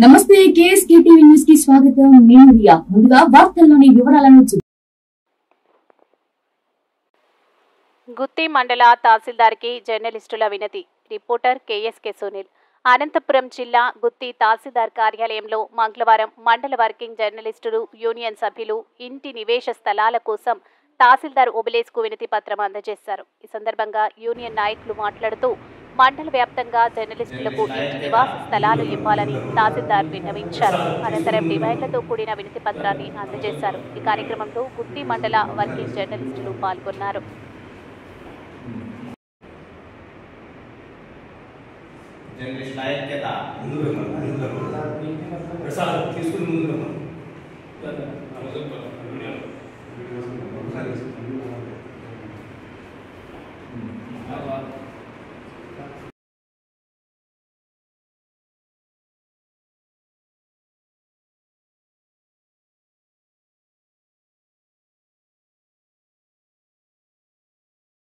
నమస్తే KSK TV news కి స్వాగతం. నేను రియా. ముందుగా వార్తల్లోని వివరాలను గుత్తి మండల తహసీల్దార్కి జర్నలిస్టుల వినతి. Reporter KSK Sunil. అనంతపురం జిల్లా గుత్తి తహసీల్దార్ కార్యాలయంలో మంగళవారం మండల వర్కింగ్ జర్నలిస్టులు యూనియన్ సభ్యులు ఇంటి నివేశ స్థలాల కోసం తహసీల్దార్ ఓబులేస్కు వినతి పత్రం అందజేశారు. ఈ సందర్భంగా యూనియన్ నాయకులు మాట్లాడుతూ మండల వ్యాప్తంగా జర్నలిస్టులకు ఇంటి నివాస స్థలాలు ఇవ్వాలని తహసీల్దార్ విన్నవించారు. అనంతరం డిమాండ్లతో కూడిన వినతి పత్రాన్ని అందజేశారు. ఈ కార్యక్రమంలో గుత్తి మండల వర్కింగ్ జర్నలిస్టులు పాల్గొన్నారు. జర్నలిస్ట్ ఐక్యత తీసుకుని ముందు